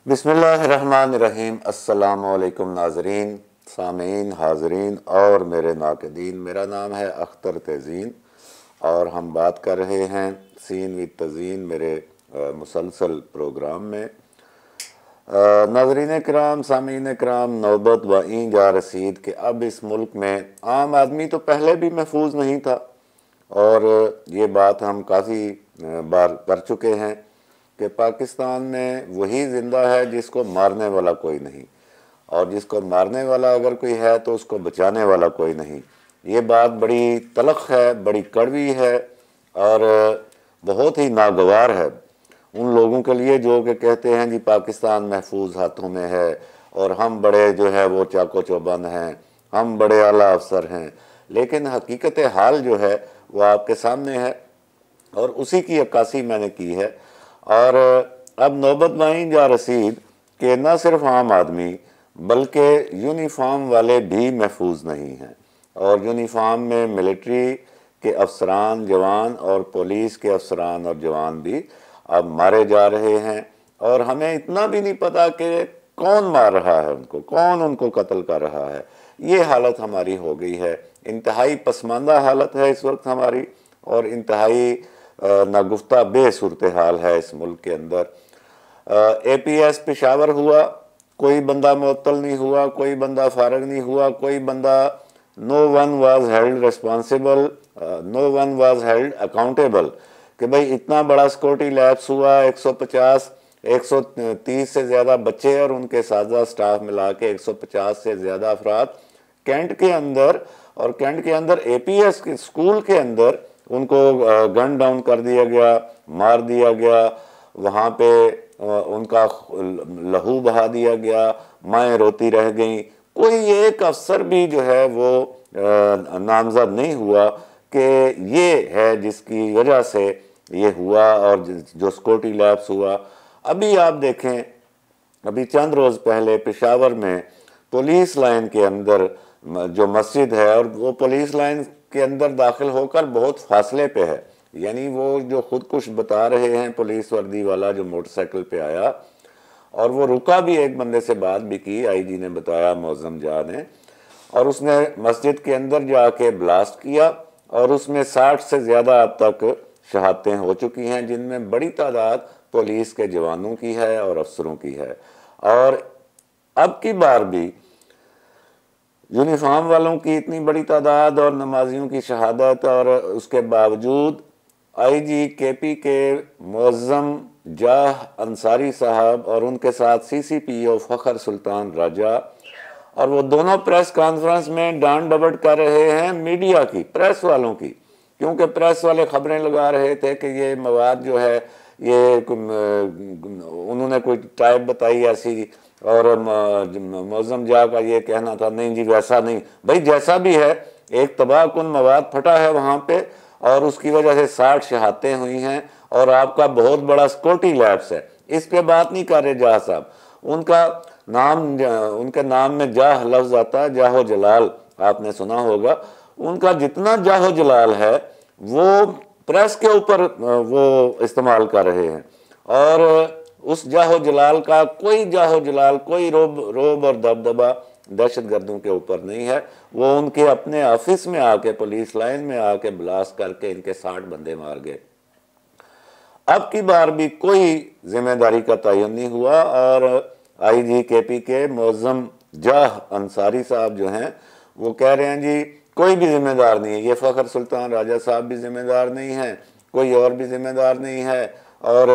بسم اللہ الرحمن الرحیم۔ السلام علیکم ناظرین، سامعین، حاضرین اور میرے ناقدین۔ میرا نام ہے اختر تزین اور ہم بات کر رہے ہیں سین وِد تزین میرے مسلسل پروگرام میں۔ ناظرین کرام، سامعین کرام، نوبت وہیں جا رسید کہ اب اس ملک میں عام آدمی تو پہلے بھی محفوظ نہیں تھا، اور یہ بات ہم کافی بار کر چکے ہیں کہ پاکستان میں وہی زندہ ہے جس کو مارنے والا کوئی نہیں، اور جس کو مارنے والا اگر کوئی ہے تو اس کو بچانے والا کوئی نہیں۔ یہ بات بڑی تلخ ہے، بڑی کڑوی ہے اور بہت ہی ناگوار ہے ان لوگوں کے لیے جو کہ کہتے ہیں جی پاکستان محفوظ ہاتھوں میں ہے اور ہم بڑے جو ہے وہ چاق و چوبند ہیں، ہم بڑے اعلیٰ افسر ہیں، لیکن حقیقت حال جو ہے وہ آپ کے سامنے ہے اور اسی کی عکاسی میں نے کی ہے۔ اور اب نوبت وہیں جا رسید کہ نہ صرف عام آدمی بلکہ یونیفارم والے بھی محفوظ نہیں ہیں، اور یونیفارم میں ملٹری کے افسران جوان اور پولیس کے افسران اور جوان بھی اب مارے جا رہے ہیں، اور ہمیں اتنا بھی نہیں پتا کہ کون مار رہا ہے ان کو، کون ان کو قتل کر رہا ہے۔ یہ حالت ہماری ہو گئی ہے، انتہائی پسماندہ حالت ہے اس وقت ہماری، اور انتہائی ناگفتہ بے صورتحال ہے اس ملک کے اندر۔ اے پی ایس پشاور ہوا، کوئی بندہ معطل نہیں ہوا، کوئی بندہ فارغ نہیں ہوا، کوئی بندہ no one was held responsible, no one was held accountable کہ بھئی اتنا بڑا سیکورٹی لیپس ہوا، 130 سے زیادہ بچے اور ان کے ساتھ سٹاف ملا کے 150 سے زیادہ افراد کینٹ کے اندر، اور کینٹ کے اندر اے پی ایس کے سکول کے اندر ان کو گن ڈاؤن کر دیا گیا، مار دیا گیا، وہاں پہ ان کا لہو بہا دیا گیا، مائیں روتی رہ گئیں۔ کوئی ایک افسر بھی جو ہے وہ نامزد نہیں ہوا کہ یہ ہے جس کی وجہ سے یہ ہوا، اور جو سیکورٹی لیپس ہوا۔ ابھی آپ دیکھیں، ابھی چند روز پہلے پشاور میں پولیس لائن کے اندر جو مسجد ہے، اور وہ پولیس لائن کے اندر داخل ہو کر بہت فاصلے پہ ہے، یعنی وہ جو خود کش بتا رہے ہیں پولیس وردی والا جو موٹر سائیکل پہ آیا، اور وہ رکا بھی، ایک بندے سے بات بھی کی، آئی جی نے بتایا، معظم جا نے، اور اس نے مسجد کے اندر جا کے بلاسٹ کیا، اور اس میں 60 سے زیادہ اب تک شہادتیں ہو چکی ہیں، جن میں بڑی تعداد پولیس کے جوانوں کی ہے اور افسروں کی ہے۔ اور اب کی بار بھی یونیفارم والوں کی اتنی بڑی تعداد اور نمازیوں کی شہادت، اور اس کے باوجود آئی جی کے پی کے معظم جاہ انصاری صاحب اور ان کے ساتھ سی سی پی او فخر سلطان راجہ، اور وہ دونوں پریس کانفرنس میں ڈانٹ ڈپٹ کر رہے ہیں میڈیا کی، پریس والوں کی، کیونکہ پریس والے خبریں لگا رہے تھے کہ یہ مواد جو ہے یہ انہوں نے کوئی ٹائپ بتائی ایسی، اور معظم جا کا یہ کہنا تھا نہیں جی ویسا نہیں۔ بھائی جیسا بھی ہے، ایک تباہ کن مواد پھٹا ہے وہاں پہ، اور اس کی وجہ سے 60 شہادتیں ہوئی ہیں، اور آپ کا بہت بڑا سیکورٹی لیپس ہے۔ اس پہ بات نہیں کر رہے جاہ صاحب، ان کے نام میں جاہ لفظ آتا ہے، جاہ و جلال، آپ نے سنا ہوگا۔ ان کا جتنا جاہ و جلال ہے وہ پریس کے اوپر وہ استعمال کر رہے ہیں، اور اس جاہ و جلال کا کوئی جاہ و جلال، کوئی روب اور دبدبہ دہشت گردوں کے اوپر نہیں ہے۔ وہ ان کے اپنے آفس میں آ کے، پولیس لائن میں آ کے بلاسٹ کر کے ان کے 60 بندے مار گئے۔ اب کی بار بھی کوئی ذمہ داری کا تعین نہیں ہوا، اور آئی جی کے پی کے معظم جاہ انصاری صاحب جو ہیں وہ کہہ رہے ہیں جی کوئی بھی ذمہ دار نہیں ہے، یہ فخر سلطان راجہ صاحب بھی ذمہ دار نہیں ہیں، کوئی اور بھی ذمہ دار نہیں ہے، اور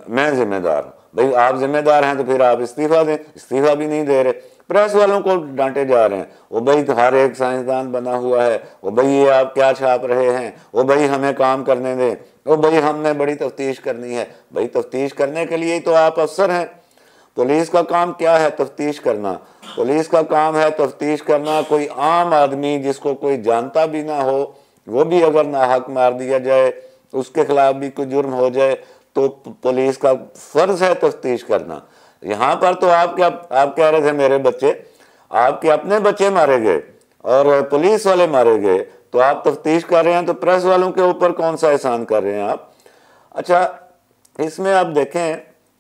میں ذمہ دار ہوں۔ بھئی آپ ذمہ دار ہیں تو پھر آپ استعفیٰ دیں، استعفیٰ بھی نہیں دے رہے۔ پریس والوں کو ڈانٹے جا رہے ہیں، وہ بھئی ہر ایک سائنسدان بنا ہوا ہے، وہ بھئی یہ آپ کیا چھاپ رہے ہیں، وہ بھئی ہمیں کام کرنے دیں، وہ بھئی ہم نے بڑی تفتیش کرنی ہے۔ بھئی تفتیش کرنے کے لیے تو آپ افسر ہیں۔ پولیس کا کام کیا ہے؟ تفتیش کرنا۔ پولیس کا کام ہے تفتیش کرنا۔ کوئی عام آدمی جس کو کوئی جانتا بھی نہ ہو، وہ بھی اگر ناحق مار دیا جائے، اس کے خلاف بھی کوئی جرم ہو جائے، تو پولیس کا فرض ہے تفتیش کرنا۔ یہاں پر تو آپ کہہ رہے تھے میرے بچے، آپ کے اپنے بچے مارے گئے اور پولیس والے مارے گئے، تو آپ تفتیش کر رہے ہیں، تو پریس والوں کے اوپر کون سا احسان کر رہے ہیں آپ؟ اچھا، اس میں آپ دیکھیں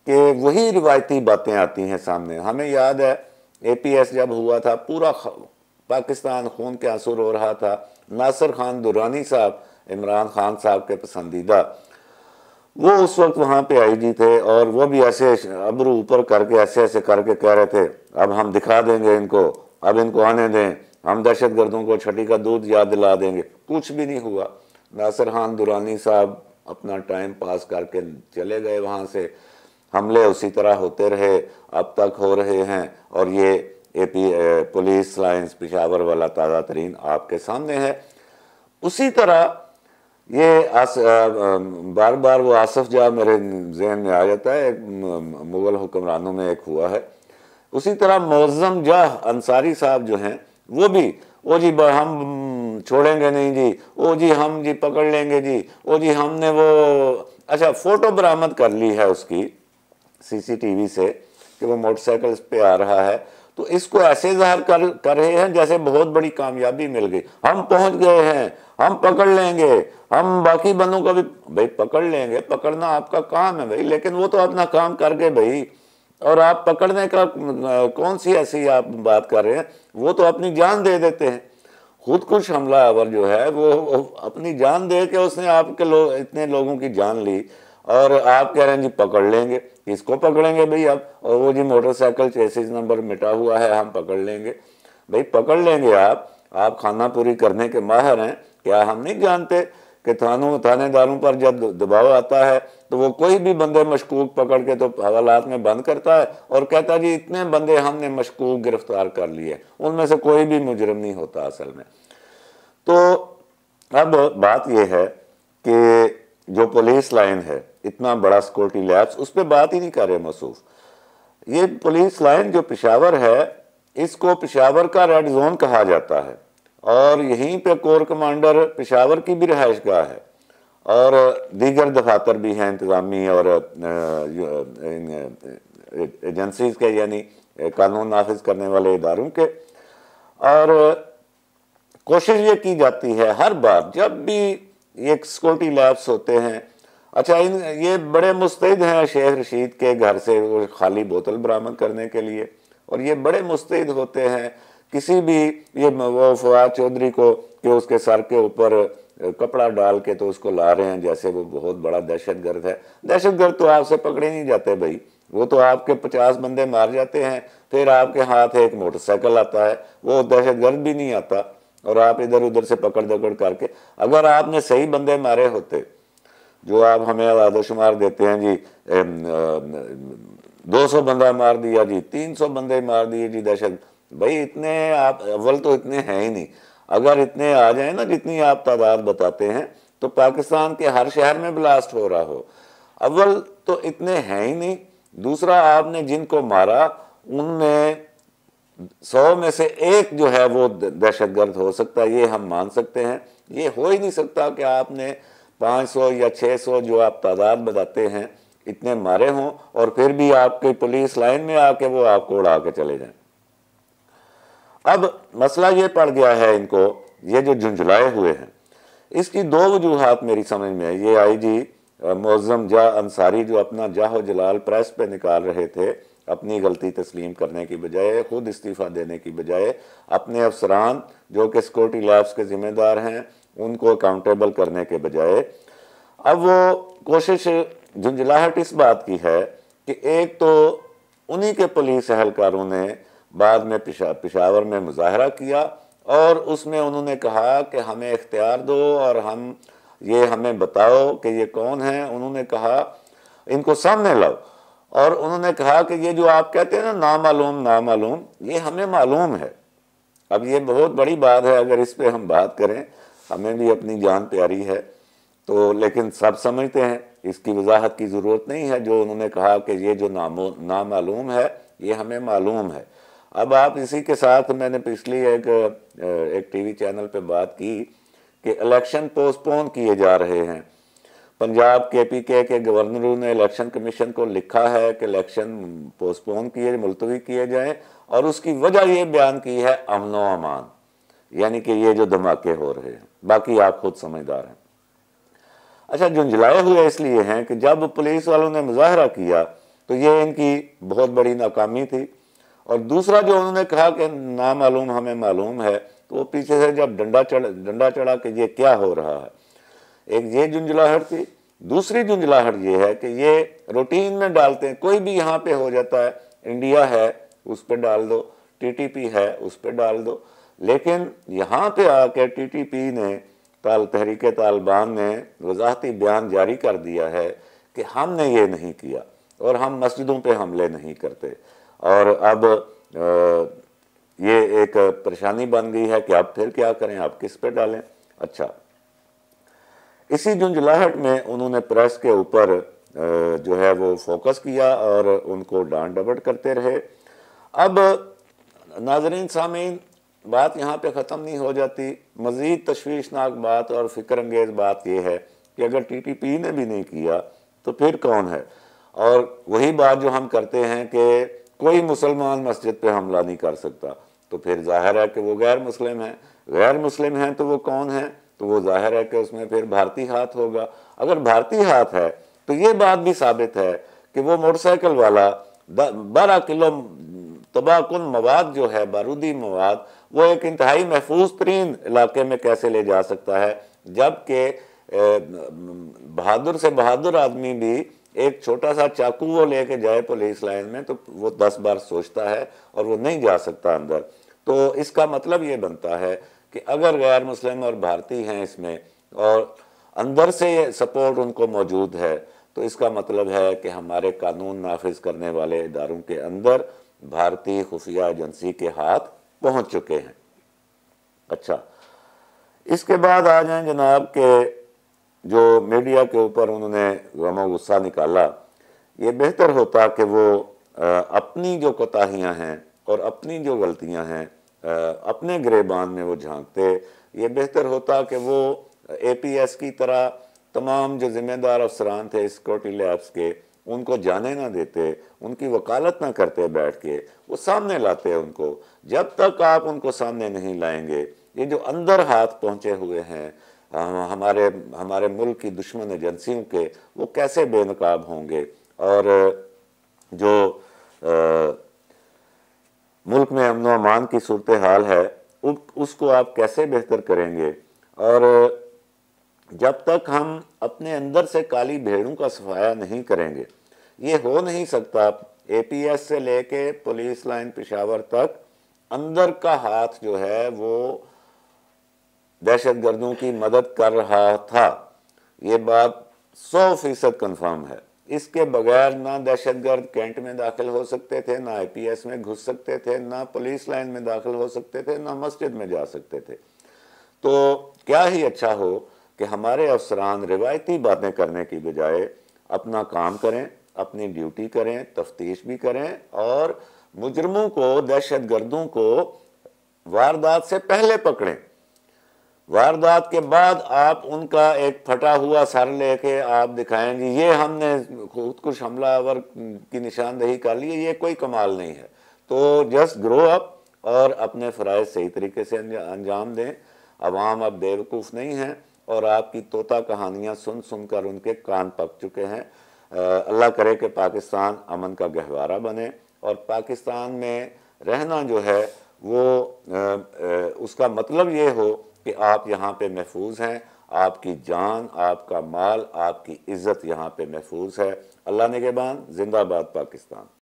کہ وہی روایتی باتیں آتی ہیں سامنے. ہمیں یاد ہے اے پی ایس جب ہوا تھا پورا پاکستان خون کے آنسو رو رہا تھا. ناصر خان درانی صاحب عمران خان صاحب کے پسندیدہ، وہ اس وقت وہاں پہ آئی جی تھے، اور وہ بھی ایسے ابرو اوپر کر کے ایسے ایسے کر کے کہہ رہے تھے اب ہم دکھا دیں گے ان کو، اب ان کو آنے دیں، ہم دہشت گردوں کو چھٹی کا دودھ یاد دلا دیں گے. کچھ بھی نہیں ہوا. ناصر خان درانی صاحب اپنا ٹائم پاس کر کے چلے گئے وہاں سے. حملے اسی طرح ہوتے رہے، اب تک ہو رہے ہیں، اور یہ پولیس لائنز پشاور والا تازہ ترین آپ کے سامنے ہے. اسی طرح یہ بار بار وہ آصف جاہ میرے ذہن میں آ جاتا ہے، مغل حکمرانوں میں ایک ہوا ہے. اسی طرح معظم جاہ انصاری صاحب جو ہیں وہ بھی او جی ہم چھوڑیں گے نہیں جی، او جی ہم جی پکڑ لیں گے جی، او جی ہم نے وہ اچھا فوٹو برآمد کر لی ہے اس کی سی سی ٹی وی سے کہ وہ موٹر سائیکل پہ آ رہا ہے، تو اس کو ایسے ظاہر کر رہے ہیں جیسے بہت بڑی کامیابی مل گئی، ہم پہنچ گئے ہیں، ہم پکڑ لیں گے، ہم باقی بندوں کا بھی. بھائی پکڑ لیں گے، پکڑنا آپ کا کام ہے بھائی، لیکن وہ تو اپنا کام کر گئے بھائی. اور آپ پکڑنے کا کون سی ایسی آپ بات کر رہے ہیں؟ وہ تو اپنی جان دے دیتے ہیں. خود کش حملہ آور جو ہے وہ اپنی جان دے کے اس نے آپ کے اتنے لوگوں کی جان لی، اور آپ کہہ رہے ہیں جی پکڑ لیں گے. کس کو پکڑیں گے بھائی آپ؟ اور وہ جی موٹر سائیکل چیسز نمبر مٹا ہوا ہے ہم پکڑ لیں گے. بھائی پکڑ لیں گے آپ خانہ پوری کرنے کے ماہر ہیں. کیا ہم نہیں جانتے کہ تھانے داروں پر جب دباؤ آتا ہے تو وہ کوئی بھی بندے مشکوک پکڑ کے تو حوالات میں بند کرتا ہے اور کہتا ہے جی اتنے بندے ہم نے مشکوک گرفتار کر لیے، ان میں سے کوئی بھی مجرم نہیں ہوتا اصل میں. تو اب بات یہ ہے کہ جو پولیس لائن ہے اتنا بڑا سیکورٹی لیبس، اس پہ بات ہی نہیں کر رہے موصوف. یہ پولیس لائن جو پشاور ہے اس کو پشاور کا ریڈ زون کہا جاتا ہے، اور یہیں پہ کور کمانڈر پشاور کی بھی رہائش گاہ ہے، اور دیگر دفاتر بھی ہیں انتظامی اور ایجنسیز کے، یعنی قانون نافذ کرنے والے اداروں کے. اور کوشش یہ کی جاتی ہے ہر بار جب بھی یہ سیکورٹی لیبس ہوتے ہیں. اچھا یہ بڑے مستعد ہیں شیخ رشید کے گھر سے خالی بوتل برآمد کرنے کے لیے، اور یہ بڑے مستعد ہوتے ہیں کسی بھی یہ وہ فواد چودھری کو کہ اس کے سر کے اوپر کپڑا ڈال کے تو اس کو لا رہے ہیں جیسے وہ بہت بڑا دہشت گرد ہے. دہشت گرد تو آپ سے پکڑے نہیں جاتے بھائی، وہ تو آپ کے 50 بندے مار جاتے ہیں، پھر آپ کے ہاتھ ایک موٹر سائیکل آتا ہے، وہ دہشت گرد بھی نہیں آتا، اور آپ ادھر ادھر سے پکڑ دکڑ کر کے. اگر آپ نے صحیح بندے مارے ہوتے جو آپ ہمیں اعداد و شمار دیتے ہیں جی 200 بندہ مار دیا جی 300 بندے مار دیے جی دہشت، بھائی اتنے آپ اول تو اتنے ہیں ہی نہیں. اگر اتنے آ جائیں نا جتنی آپ تعداد بتاتے ہیں تو پاکستان کے ہر شہر میں بلاسٹ ہو رہا ہو. اول تو اتنے ہیں ہی نہیں، دوسرا آپ نے جن کو مارا ان میں 100 میں سے ایک جو ہے وہ دہشت گرد ہو سکتا ہے، یہ ہم مان سکتے ہیں. یہ ہو ہی نہیں سکتا کہ آپ نے 500 یا 600 جو آپ تعداد بتاتے ہیں اتنے مارے ہوں اور پھر بھی آپ کی پولیس لائن میں آ کے وہ آپ کو اڑا کے چلے جائیں. اب مسئلہ یہ پڑ گیا ہے ان کو، یہ جو جھنجھلائے ہوئے ہیں، اس کی 2 وجوہات میری سمجھ میں ہے. یہ آئی جی معظم جاہ انصاری جو اپنا جاہ و جلال پریس پہ نکال رہے تھے، اپنی غلطی تسلیم کرنے کی بجائے، خود استعفیٰ دینے کی بجائے، اپنے افسران جو کہ سیکورٹی لیبس کے ذمہ دار ہیں ان کو اکاؤنٹیبل کرنے کے بجائے، اب وہ کوشش جھنجھلاہٹ اس بات کی ہے کہ ایک تو انہی کے پولیس اہلکاروں نے بعد میں پشاور میں مظاہرہ کیا، اور اس میں انہوں نے کہا کہ ہمیں اختیار دو اور یہ ہمیں بتاؤ کہ یہ کون ہیں. انہوں نے کہا ان کو سامنے لاؤ، اور انہوں نے کہا کہ یہ جو آپ کہتے ہیں نا نامعلوم نامعلوم، یہ ہمیں معلوم ہے. اب یہ بہت بڑی بات ہے، اگر اس پہ ہم بات کریں، ہمیں بھی اپنی جان پیاری ہے تو، لیکن سب سمجھتے ہیں اس کی وضاحت کی ضرورت نہیں ہے. جو انہوں نے کہا کہ یہ جو نامعلوم ہے یہ ہمیں معلوم ہے. اب آپ اسی کے ساتھ میں نے پچھلی ایک ٹی وی چینل پہ بات کی کہ الیکشن پوسٹ پون کیے جا رہے ہیں. پنجاب کے پی کے گورنروں نے الیکشن کمیشن کو لکھا ہے کہ الیکشن پوسٹ پون ملتوی کیے جائیں، اور اس کی وجہ یہ بیان کی ہے امن و امان، یعنی کہ یہ جو دھماکے ہو رہے ہیں. باقی آپ خود سمجھدار ہیں. اچھا جھنجھلائے ہوئے اس لیے ہیں کہ جب پولیس والوں نے مظاہرہ کیا تو یہ ان کی بہت بڑی ناکامی تھی۔ اور دوسرا جو انہوں نے کہا کہ نامعلوم ہمیں معلوم ہے، تو وہ پیچھے سے جب ڈنڈا چڑھا کہ یہ کیا ہو رہا ہے، ایک یہ جنجلاہٹ تھی۔ دوسری جنجلاہٹ یہ ہے کہ یہ روٹین میں ڈالتے ہیں، کوئی بھی یہاں پہ ہو جاتا ہے، انڈیا ہے اس پہ ڈال دو، ٹی ٹی پی ہے اس پہ ڈال دو، لیکن یہاں پہ آ کے ٹی ٹی پی نے، تحریک طالبان نے وضاحتی بیان جاری کر دیا ہے کہ ہم نے یہ نہیں کیا اور ہم مسجدوں پہ حملے نہیں کرتے۔ اور اب یہ ایک پریشانی بن گئی ہے کہ اب پھر کیا کریں، اب کس پہ ڈالیں۔ اچھا، اسی جنجلاہٹ میں انہوں نے پریس کے اوپر جو ہے وہ فوکس کیا اور ان کو ڈانٹ ڈپٹ کرتے رہے۔ اب ناظرین سامعین، بات یہاں پہ ختم نہیں ہو جاتی۔ مزید تشویشناک بات اور فکر انگیز بات یہ ہے کہ اگر ٹی ٹی پی نے بھی نہیں کیا تو پھر کون ہے؟ اور وہی بات جو ہم کرتے ہیں کہ کوئی مسلمان مسجد پہ حملہ نہیں کر سکتا، تو پھر ظاہر ہے کہ وہ غیر مسلم ہیں۔ غیر مسلم ہیں تو وہ کون ہیں؟ تو وہ ظاہر ہے کہ اس میں پھر بھارتی ہاتھ ہوگا۔ اگر بھارتی ہاتھ ہے تو یہ بات بھی ثابت ہے کہ وہ موٹر سائیکل والا 12 کلو تباہ کن مواد جو ہے، بارودی مواد، وہ ایک انتہائی محفوظ ترین علاقے میں کیسے لے جا سکتا ہے، جبکہ بہادر سے بہادر آدمی بھی ایک چھوٹا سا چاقو وہ لے کے جائے پولیس لائن میں تو وہ 10 بار سوچتا ہے اور وہ نہیں جا سکتا اندر۔ تو اس کا مطلب یہ بنتا ہے کہ اگر غیر مسلم اور بھارتی ہیں اس میں اور اندر سے یہ سپورٹ ان کو موجود ہے، تو اس کا مطلب ہے کہ ہمارے قانون نافذ کرنے والے اداروں کے اندر بھارتی خفیہ ایجنسی کے ہاتھ پہنچ چکے ہیں۔ اچھا، اس کے بعد آ جائیں جناب کہ جو میڈیا کے اوپر انہوں نے غم و غصہ نکالا، یہ بہتر ہوتا کہ وہ اپنی جو کوتاہیاں ہیں اور اپنی جو غلطیاں ہیں اپنے گریبان میں وہ جھانکتے۔ یہ بہتر ہوتا کہ وہ اے پی ایس کی طرح تمام جو ذمہ دار افسران تھے سیکورٹی لیبس کے، ان کو جانے نہ دیتے، ان کی وکالت نہ کرتے بیٹھ کے، وہ سامنے لاتے ان کو۔ جب تک آپ ان کو سامنے نہیں لائیں گے، یہ جو اندر ہاتھ پہنچے ہوئے ہیں ہمارے ملک کی دشمن ایجنسیوں کے، وہ کیسے بے نقاب ہوں گے، اور جو ملک میں امن و امان کی صورتحال ہے اس کو آپ کیسے بہتر کریں گے۔ اور جب تک ہم اپنے اندر سے کالی بھیڑوں کا صفایا نہیں کریں گے، یہ ہو نہیں سکتا۔ اے پی ایس سے لے کے پولیس لائن پشاور تک اندر کا ہاتھ جو ہے وہ دہشت گردوں کی مدد کر رہا تھا، یہ بات 100% کنفرم ہے۔ اس کے بغیر نہ دہشت گرد کینٹ میں داخل ہو سکتے تھے، نہ اے پی ایس میں گھس سکتے تھے، نہ پولیس لائن میں داخل ہو سکتے تھے، نہ مسجد میں جا سکتے تھے۔ تو کیا ہی اچھا ہو کہ ہمارے افسران روایتی باتیں کرنے کی بجائے اپنا کام کریں، اپنی ڈیوٹی کریں، تفتیش بھی کریں، اور مجرموں کو، دہشت گردوں کو واردات سے پہلے پکڑیں۔ واردات کے بعد آپ ان کا ایک پھٹا ہوا سر لے کے آپ دکھائیں گے یہ ہم نے خود کش حملہ آور کی نشاندہی کر لی، یہ کوئی کمال نہیں ہے۔ تو جسٹ گرو اپ اور اپنے فرائض صحیح طریقے سے انجام دیں۔ عوام اب بیوقوف نہیں ہیں اور آپ کی طوطا کہانیاں سن سن کر ان کے کان پک چکے ہیں۔ اللہ کرے کہ پاکستان امن کا گہوارہ بنے اور پاکستان میں رہنا جو ہے وہ اس کا مطلب یہ ہو کہ آپ یہاں پہ محفوظ ہیں، آپ کی جان، آپ کا مال، آپ کی عزت یہاں پہ محفوظ ہے۔ اللہ نگہبان، زندہ باد پاکستان۔